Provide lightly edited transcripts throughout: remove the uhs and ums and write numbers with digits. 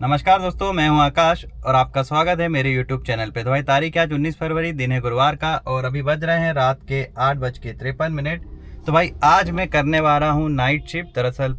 नमस्कार दोस्तों, मैं हूं आकाश और आपका स्वागत है मेरे YouTube चैनल पे। तो भाई तारीख आज 19 फरवरी, दिन है गुरुवार का और अभी बज रहे हैं रात के 8:53। तो भाई आज मैं करने वाला हूं नाइट शिफ्ट। दरअसल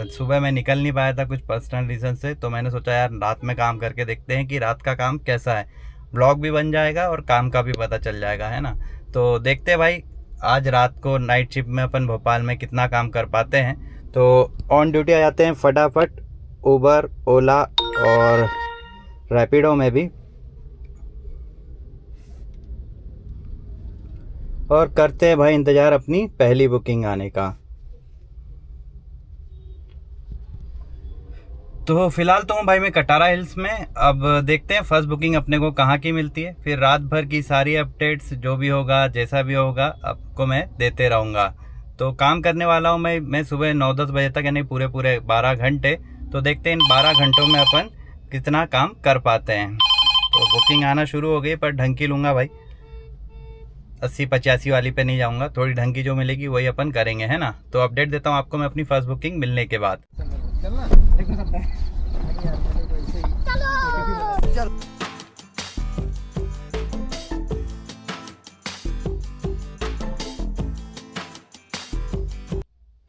सुबह मैं निकल नहीं पाया था कुछ पर्सनल रीज़न से, तो मैंने सोचा यार रात में काम करके देखते हैं कि रात का काम कैसा है। ब्लॉग भी बन जाएगा और काम का भी पता चल जाएगा, है ना। तो देखते हैं भाई आज रात को नाइट शिफ्ट में अपन भोपाल में कितना काम कर पाते हैं। तो ऑन ड्यूटी आ जाते हैं फटाफट, उबर, ओला और रैपिडो में भी, और करते हैं भाई इंतज़ार अपनी पहली बुकिंग आने का। तो फिलहाल तो हूँ भाई मैं कटारा हिल्स में। अब देखते हैं फर्स्ट बुकिंग अपने को कहाँ की मिलती है, फिर रात भर की सारी अपडेट्स जो भी होगा जैसा भी होगा आपको मैं देते रहूँगा। तो काम करने वाला हूँ मैं सुबह 9-10 बजे तक, यानी पूरे 12 घंटे। तो देखते हैं इन 12 घंटों में अपन कितना काम कर पाते हैं। तो बुकिंग आना शुरू हो गई, पर ढंग की लूँगा भाई, 80-85 वाली पे नहीं जाऊँगा। थोड़ी ढंग की जो मिलेगी वही अपन करेंगे, है ना। तो अपडेट देता हूँ आपको मैं अपनी फर्स्ट बुकिंग मिलने के बाद।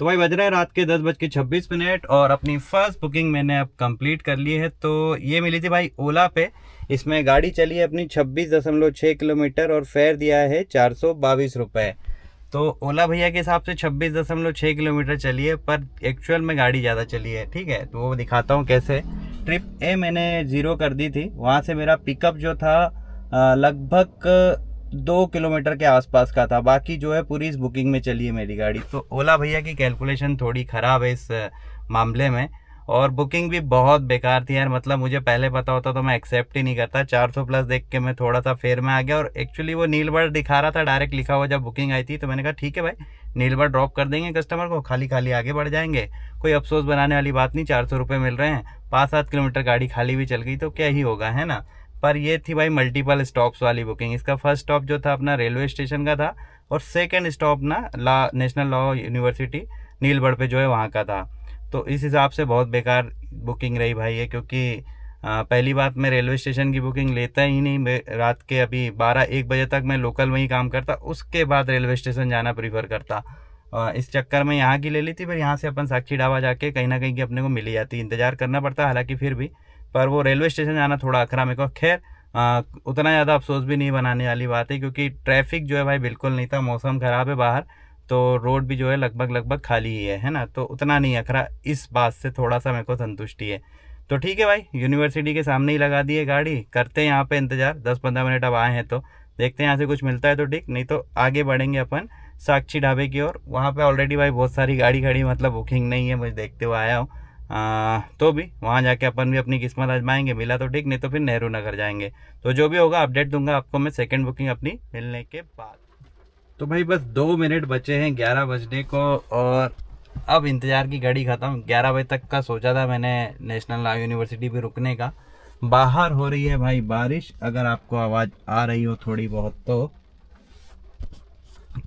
तो भाई बज रहा है रात के 10:26 और अपनी फर्स्ट बुकिंग मैंने अब कंप्लीट कर ली है। तो ये मिली थी भाई ओला पे। इसमें गाड़ी चली है अपनी 26.6 किलोमीटर और फेयर दिया है 422 रुपये। तो ओला भैया के हिसाब से 26.6 किलोमीटर चली है, पर एक्चुअल में गाड़ी ज़्यादा चली है। ठीक है, तो वो दिखाता हूँ कैसे। ट्रिप ए मैंने 0 कर दी थी, वहाँ से मेरा पिकअप जो था लगभग 2 किलोमीटर के आसपास का था। बाकी जो है पूरी इस बुकिंग में चली है मेरी गाड़ी। तो ओला भैया की कैलकुलेशन थोड़ी ख़राब है इस मामले में, और बुकिंग भी बहुत बेकार थी यार। मतलब मुझे पहले पता होता तो मैं एक्सेप्ट ही नहीं करता। 400 प्लस देख के मैं थोड़ा सा फेयर में आ गया, और एक्चुअली वो नीलबर्ड दिखा रहा था डायरेक्ट लिखा हुआ जब बुकिंग आई थी। तो मैंने कहा ठीक है भाई, नीलबर्ड ड्रॉप कर देंगे कस्टमर को, खाली खाली आगे बढ़ जाएंगे, कोई अफसोस बनाने वाली बात नहीं। 400 रुपये मिल रहे हैं, 5-7 किलोमीटर गाड़ी खाली भी चल गई तो क्या ही होगा, है ना। पर ये थी भाई मल्टीपल स्टॉप्स वाली बुकिंग। इसका फर्स्ट स्टॉप जो था अपना रेलवे स्टेशन का था, और सेकंड स्टॉप ना नेशनल लॉ यूनिवर्सिटी नीलबर्ड पे जो है वहाँ का था। तो इस हिसाब से बहुत बेकार बुकिंग रही भाई ये, क्योंकि पहली बात मैं रेलवे स्टेशन की बुकिंग लेता ही नहीं। मैं रात के अभी 12-1 बजे तक मैं लोकल में ही काम करता, उसके बाद रेलवे स्टेशन जाना प्रीफर करता। इस चक्कर में यहाँ की ले ली थी। फिर यहाँ से अपन साक्षी ढाबा जाके कहीं ना कहीं की अपने को मिल ही जाती, इंतज़ार करना पड़ता हालांकि फिर भी। पर वो रेलवे स्टेशन जाना थोड़ा अखरा मेरे को। खैर उतना ज़्यादा अफसोस भी नहीं बनाने वाली बात है, क्योंकि ट्रैफिक जो है भाई बिल्कुल नहीं था। मौसम ख़राब है बाहर, तो रोड भी जो है लगभग खाली ही है ना। तो उतना नहीं अखरा, इस बात से थोड़ा सा मेरे को संतुष्टि है। तो ठीक है भाई, यूनिवर्सिटी के सामने ही लगा दी है गाड़ी, करते हैं यहाँ पे इंतज़ार। 10-15 मिनट अब आए हैं तो देखते हैं यहाँ से कुछ मिलता है तो ठीक, नहीं तो आगे बढ़ेंगे अपन साक्षी ढाबे की ओर। वहाँ पे ऑलरेडी भाई बहुत सारी गाड़ी खड़ी, मतलब बुकिंग नहीं है, मुझे देखते हुए आया हूँ। तो भी वहाँ जाके अपन भी अपनी किस्मत आजमाएंगे, मिला तो ठीक, नहीं तो फिर नेहरू नगर जाएंगे। तो जो भी होगा अपडेट दूंगा आपको मैं सेकंड बुकिंग अपनी मिलने के बाद। तो भाई बस 2 मिनट बचे हैं 11 बजने को, और अब इंतज़ार की घड़ी ख़त्म। 11 बजे तक का सोचा था मैंने नेशनल लॉ यूनिवर्सिटी भी रुकने का। बाहर हो रही है भाई बारिश, अगर आपको आवाज़ आ रही हो थोड़ी बहुत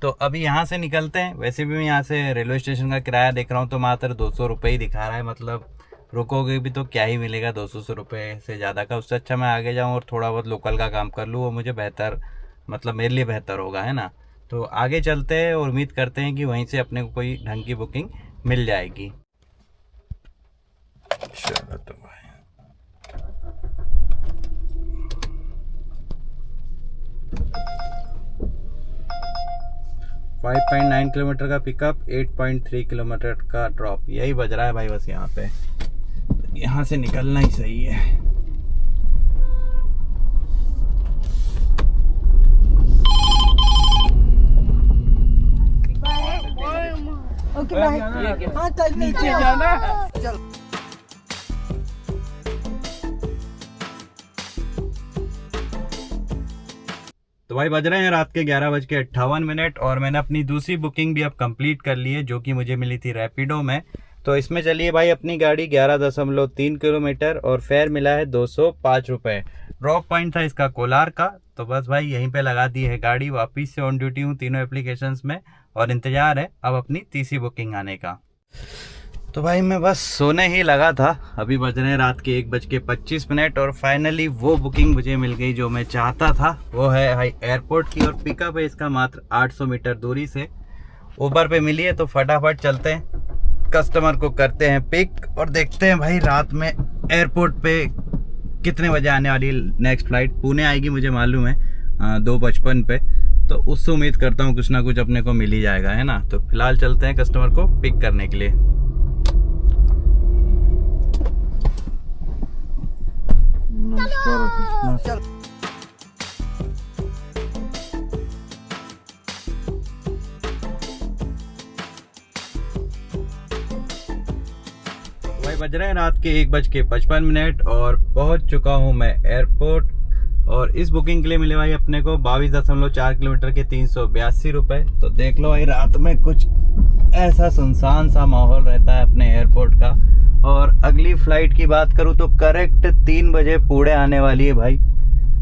तो अभी यहाँ से निकलते हैं। वैसे भी मैं यहाँ से रेलवे स्टेशन का किराया देख रहा हूँ तो मात्र 200 रुपये ही दिखा रहा है। मतलब रुकोगे भी तो क्या ही मिलेगा 200 रुपये से ज़्यादा का। उससे अच्छा मैं आगे जाऊँ और थोड़ा बहुत लोकल का काम कर लूँ, वो मुझे बेहतर, मतलब मेरे लिए बेहतर होगा, है ना। तो आगे चलते हैं और उम्मीद करते हैं कि वहीं से अपने को कोई ढंग की बुकिंग मिल जाएगी। चलो तो भाई 5.9 किलोमीटर का पिकअप, 8.3 किलोमीटर का ड्रॉप, यही बज रहा है भाई बस यहाँ पे। यहाँ से निकलना ही सही है। ओके भाई, हाँ कल नीचे जाना। चल तो भाई बज रहे हैं रात के 11:58 और मैंने अपनी दूसरी बुकिंग भी अब कंप्लीट कर ली है, जो कि मुझे मिली थी रैपिडो में। तो इसमें चलिए भाई अपनी गाड़ी 11.3 किलोमीटर और फेयर मिला है 205 रुपये। ड्रॉप पॉइंट था इसका कोलार का। तो बस भाई यहीं पे लगा दी है गाड़ी, वापिस से ऑन ड्यूटी हूँ तीनों एप्लीकेशंस में, और इंतज़ार है अब अपनी तीसरी बुकिंग आने का। तो भाई मैं बस सोने ही लगा था, अभी बज रहे हैं रात के 1:25 और फाइनली वो बुकिंग मुझे मिल गई जो मैं चाहता था। वो है भाई एयरपोर्ट की और पिकअप है इसका मात्र 800 मीटर दूरी से। उबर पे मिली है तो फटाफट चलते हैं, कस्टमर को करते हैं पिक और देखते हैं भाई रात में एयरपोर्ट पे कितने बजे आने वाली नेक्स्ट फ्लाइट। पुणे आएगी मुझे मालूम है 2:55 पे, तो उससे उम्मीद करता हूँ कुछ ना कुछ अपने को मिल ही जाएगा, है ना। तो फिलहाल चलते हैं कस्टमर को पिक करने के लिए। भाई बज रहे हैं रात के 1:55 और पहुंच चुका हूं मैं एयरपोर्ट। और इस बुकिंग के लिए मिले भाई अपने को 22.4 किलोमीटर के 382 रुपए। तो देख लो भाई रात में कुछ ऐसा सुनसान सा माहौल रहता है अपने एयरपोर्ट का। और अगली फ्लाइट की बात करूं तो करेक्ट 3 बजे पुणे आने वाली है भाई।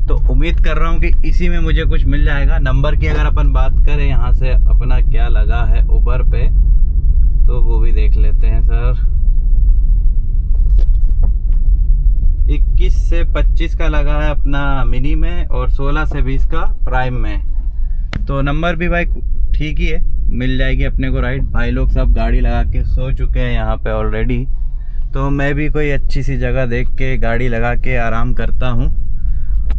तो उम्मीद कर रहा हूं कि इसी में मुझे कुछ मिल जाएगा। नंबर की अगर अपन बात करें यहाँ से अपना क्या लगा है उबर पे, तो वो भी देख लेते हैं सर। 21 से 25 का लगा है अपना मिनी में और 16 से 20 का प्राइम में। तो नंबर भी भाई ठीक ही है, मिल जाएगी अपने को राइड। भाई लोग सब गाड़ी लगा के सो चुके हैं यहाँ पे ऑलरेडी, तो मैं भी कोई अच्छी सी जगह देख के गाड़ी लगा के आराम करता हूँ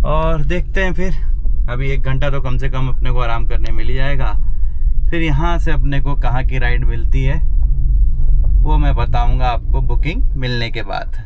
और देखते हैं फिर। अभी 1 घंटा तो कम से कम अपने को आराम करने मिल ही जाएगा। फिर यहाँ से अपने को कहाँ की राइड मिलती है वो मैं बताऊँगा आपको बुकिंग मिलने के बाद।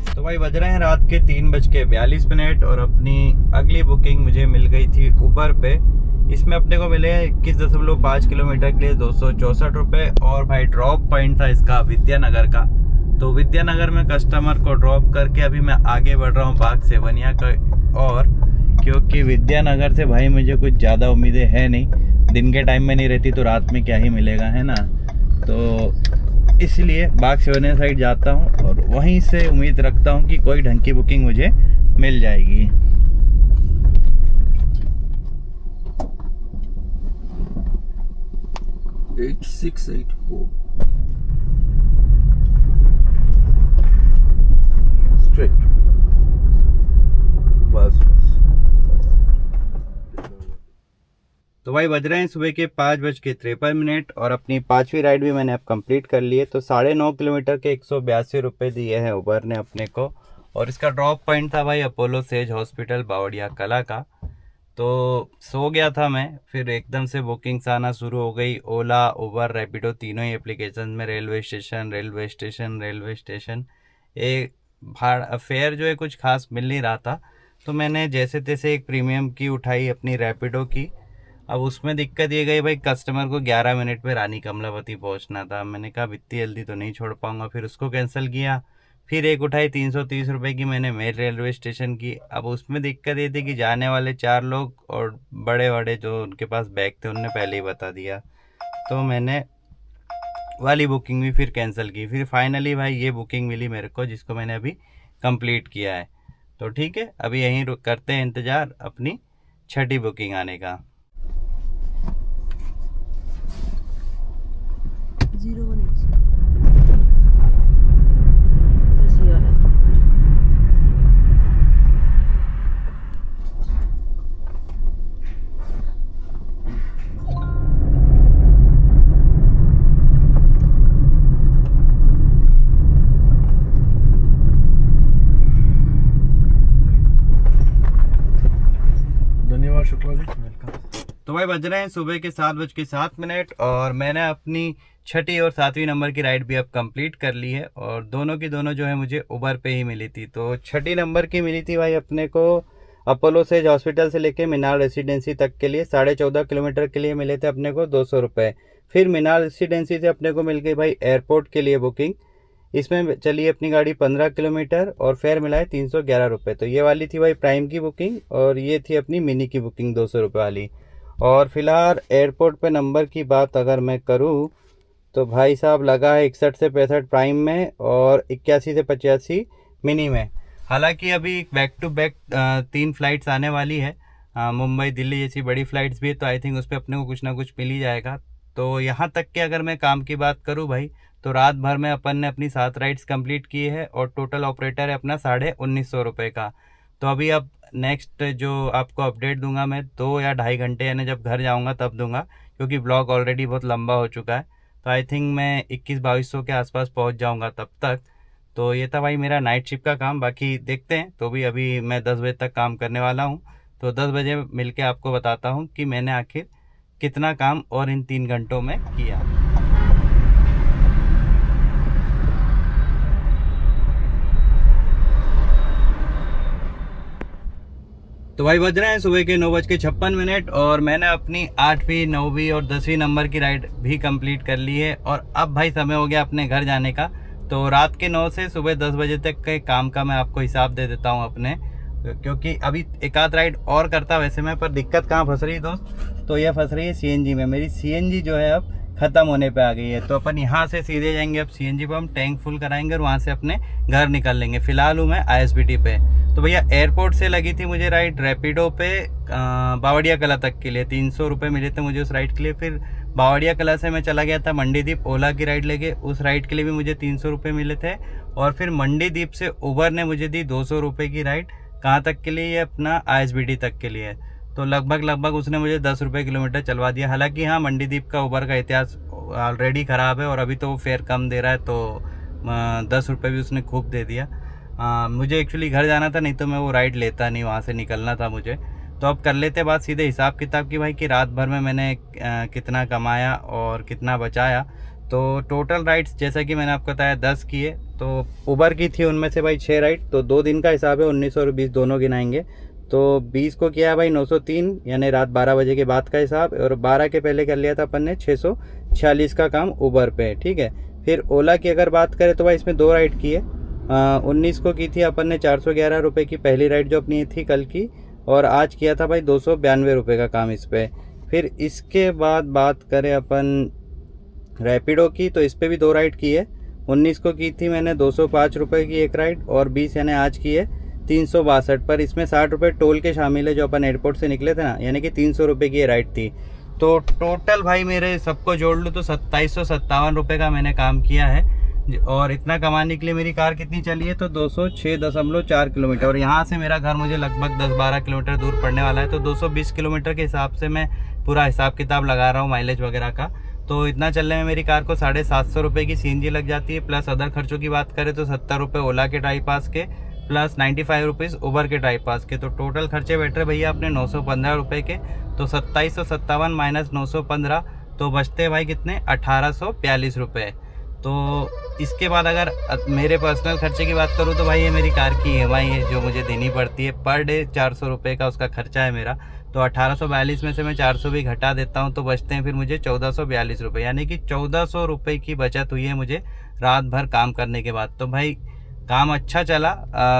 तो भाई बज रहे हैं रात के 3:42 और अपनी अगली बुकिंग मुझे मिल गई थी उबर पे। इसमें अपने को मिले 21.5 किलोमीटर के लिए 264 रुपये। और भाई ड्रॉप पॉइंट था इसका विद्यानगर का। तो विद्यानगर में कस्टमर को ड्रॉप करके अभी मैं आगे बढ़ रहा हूँ बाग सेवनिया का। और क्योंकि विद्यानगर से भाई मुझे कुछ ज़्यादा उम्मीदें है नहीं, दिन के टाइम में नहीं रहती तो रात में क्या ही मिलेगा, है ना। तो इसलिए बाग सेवनिया साइड जाता हूँ और वहीं से उम्मीद रखता हूँ कि कोई ढंग की बुकिंग मुझे मिल जाएगी। स्ट्रेट बस। तो भाई बज रहे हैं सुबह के 5:53 और अपनी 5वीं राइड भी मैंने अब कंप्लीट कर ली है। तो 9.5 किलोमीटर के 182 रुपये दिए हैं उबर ने अपने को। और इसका ड्रॉप पॉइंट था भाई अपोलो सेज हॉस्पिटल बावड़िया कला का। तो सो गया था मैं, फिर एकदम से बुकिंग्स आना शुरू हो गई। ओला, उबर, रैपिडो तीनों ही एप्लीकेशन में रेलवे स्टेशन एक फेयर जो है कुछ खास मिल नहीं रहा था। तो मैंने जैसे तैसे एक प्रीमियम की उठाई अपनी रैपिडो की। अब उसमें दिक्कत ये गई भाई कस्टमर को 11 मिनट पे रानी कमलावती पहुंचना था। मैंने कहा इतनी जल्दी तो नहीं छोड़ पाऊंगा, फिर उसको कैंसिल किया। फिर एक उठाई 330 रुपये की मैंने मेल रेलवे स्टेशन की। अब उसमें दिक्कत ये थी कि जाने वाले 4 लोग और बड़े बड़े जो उनके पास बैग थे उनने पहले ही बता दिया। तो मैंने वाली बुकिंग भी फिर कैंसिल की। फिर फाइनली भाई ये बुकिंग मिली मेरे को जिसको मैंने अभी कंप्लीट किया है। तो ठीक है, अभी यहीं करते हैं इंतज़ार अपनी 6ठी बुकिंग आने का। 018 धन्यवाद शुक्ला जी, वेलकम। तो भाई बज रहे हैं सुबह के 7:07 और मैंने अपनी छठी और 7वीं नंबर की राइड भी अब कंप्लीट कर ली है और दोनों की दोनों जो है मुझे उबर पे ही मिली थी। तो छठी नंबर की मिली थी भाई अपने को अपोलो सेज हॉस्पिटल से लेके मीनार रेसिडेंसी तक के लिए 14.5 किलोमीटर के लिए मिले थे अपने को 200 रुपये। फिर मीनार रेसिडेंसी से अपने को मिल गई भाई एयरपोर्ट के लिए बुकिंग, इसमें चली अपनी गाड़ी 15 किलोमीटर और फेयर मिला है 311 रुपये। तो ये वाली थी भाई प्राइम की बुकिंग और ये थी अपनी मिनी की बुकिंग 200 रुपये वाली। और फिलहाल एयरपोर्ट पे नंबर की बात अगर मैं करूँ तो भाई साहब लगा है 61 से 65 प्राइम में और 81 से 85 मिनी में। हालांकि अभी बैक टू बैक 3 फ्लाइट्स आने वाली है, मुंबई दिल्ली जैसी बड़ी फ्लाइट्स भी है, तो आई थिंक उस पर अपने को कुछ ना कुछ मिल ही जाएगा। तो यहाँ तक के अगर मैं काम की बात करूँ भाई तो रात भर में अपन ने अपनी 7 राइड्स कंप्लीट की है और टोटल ऑपरेटर है अपना 1950 रुपये का। तो अभी अब नेक्स्ट जो आपको अपडेट दूंगा मैं 2 या 2.5 घंटे यानी जब घर जाऊंगा तब दूंगा, क्योंकि ब्लॉग ऑलरेडी बहुत लंबा हो चुका है। तो आई थिंक मैं 21-2200 के आसपास पहुंच जाऊंगा तब तक। तो ये था भाई मेरा नाइट शिफ्ट का काम, बाकी देखते हैं। तो भी अभी मैं 10 बजे तक काम करने वाला हूँ, तो 10 बजे मिलके आपको बताता हूँ कि मैंने आखिर कितना काम और इन 3 घंटों में किया। तो भाई बज रहे हैं सुबह के 9:56 और मैंने अपनी 8वीं 9वीं और 10वीं नंबर की राइड भी कंप्लीट कर ली है और अब भाई समय हो गया अपने घर जाने का। तो रात के 9 से सुबह 10 बजे तक के काम का मैं आपको हिसाब दे देता हूँ अपने, क्योंकि अभी एक आध राइड और करता वैसे मैं, पर दिक्कत कहाँ फंस रही है दोस्त, तो यह फंस रही है सीएनजी में। मेरी सीएनजी जो है अब ख़त्म होने पे आ गई है, तो अपन यहाँ से सीधे जाएंगे अब सीएनजी पर, हम टैंक फुल कराएंगे और वहाँ से अपने घर निकल लेंगे। फिलहाल हूँ मैं आईएसबीटी पे। तो भैया एयरपोर्ट से लगी थी मुझे राइड रैपिडो पे बावड़िया कला तक के लिए, 300 रुपये मिले थे मुझे उस राइड के लिए। फिर बावड़िया कला से मैं चला गया था मंडीदीप ओला की राइड लेके, उस राइड के लिए भी मुझे 300 रुपये मिले थे। और फिर मंडीदीप से उबर ने मुझे दी 200 रुपये की राइड, कहाँ तक के लिए, ये अपना आईएसबीटी तक के लिए। तो लगभग उसने मुझे 10 रुपये किलोमीटर चलवा दिया। हालांकि हाँ, मंडीदीप का उबर का इतिहास ऑलरेडी ख़राब है और अभी तो वो फेयर कम दे रहा है, तो 10 रुपये भी उसने खूब दे दिया। मुझे एक्चुअली घर जाना था, नहीं तो मैं वो राइड लेता नहीं, वहाँ से निकलना था मुझे। तो अब कर लेते बात सीधे हिसाब किताब की भाई, कि रात भर में मैंने कितना कमाया और कितना बचाया। तो टोटल राइड्स जैसा कि मैंने आपको बताया 10 किए, तो उबर की थी उनमें से भाई 6 राइड, तो 2 दिन का हिसाब है, 19 और 20 दोनों गिनाएंगे। तो 20 को किया है भाई 903, यानी रात 12 बजे के बाद का हिसाब, और 12 के पहले कर लिया था अपन ने 646 का काम उबर पे, ठीक है। फिर ओला की अगर बात करें तो भाई इसमें 2 राइड की है। 19 को की थी अपन ने 411 रुपये की पहली राइड जो अपनी थी कल की, और आज किया था भाई 292 रुपये का काम इस पर। फिर इसके बाद बात करें अपन रैपिडो की, तो इस पर भी 2 राइड की है। 19 को की थी मैंने 205 रुपये की एक राइड, और 20 यानी आज की है 362 पर। इसमें 60 रुपये टोल के शामिल है जो अपन एयरपोर्ट से निकले थे ना, यानी कि 300 रुपये की ये राइड थी। तो टोटल भाई मेरे सबको जोड़ लूँ तो 2757 रुपये का मैंने काम किया है। और इतना कमाने के लिए मेरी कार कितनी चली है, तो 206.4 किलोमीटर, और यहाँ से मेरा घर मुझे लगभग 10-12 किलोमीटर दूर पड़ने वाला है। तो 220 किलोमीटर के हिसाब से मैं पूरा हिसाब किताब लगा रहा हूँ माइलेज वगैरह का। तो इतना चलने में मेरी कार को 750 रुपये की सीएनजी लग जाती है, प्लस अदर खर्चों की बात करें तो 70 रुपये ओला के ड्राइव पास के, प्लस 95 रुपीज़ उबर के ड्राइव पास के। तो टोटल खर्चे बैठ रहे भैया अपने 915 रुपये के। तो 2757 माइनस 915 तो बचते भाई कितने, 1842 रुपये। तो इसके बाद अगर मेरे पर्सनल खर्चे की बात करूँ तो भाई ये मेरी कार की EMI है जो मुझे देनी पड़ती है पर डे, 400 रुपये का उसका खर्चा है मेरा। तो 1842 में से मैं 400 भी घटा देता हूँ तो बचते हैं फिर मुझे 1442 रुपये, यानी कि 1400 रुपये की बचत हुई है मुझे रात भर काम करने के बाद। तो भाई काम अच्छा चला।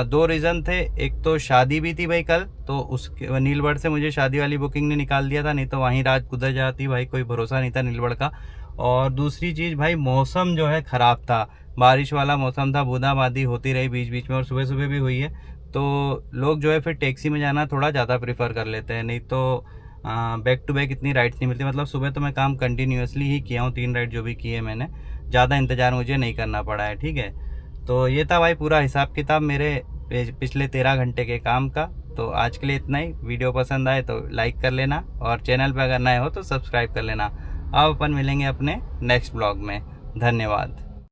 2 रीज़न थे, एक तो शादी भी थी भाई कल, तो उसके नीलबढ़ से मुझे शादी वाली बुकिंग ने निकाल दिया था, नहीं तो वहीं रात गुजर जाती भाई, कोई भरोसा नहीं था नीलबढ़ का। और दूसरी चीज़ भाई मौसम जो है ख़राब था, बारिश वाला मौसम था, बूंदाबांदी होती रही बीच बीच में और सुबह सुबह भी हुई है। तो लोग जो है फिर टैक्सी में जाना थोड़ा ज़्यादा प्रेफर कर लेते हैं, नहीं तो बैक टू बैक इतनी राइड्स नहीं मिलती। मतलब सुबह तो मैं काम कंटिन्यूसली ही किया हूँ, 3 राइड जो भी की है मैंने, ज़्यादा इंतज़ार मुझे नहीं करना पड़ा है, ठीक है। तो ये था भाई पूरा हिसाब किताब मेरे पिछले 13 घंटे के काम का। तो आज के लिए इतना ही। वीडियो पसंद आए तो लाइक कर लेना, और चैनल पर अगर नए हो तो सब्सक्राइब कर लेना। अब अपन मिलेंगे अपने नेक्स्ट ब्लॉग में। धन्यवाद।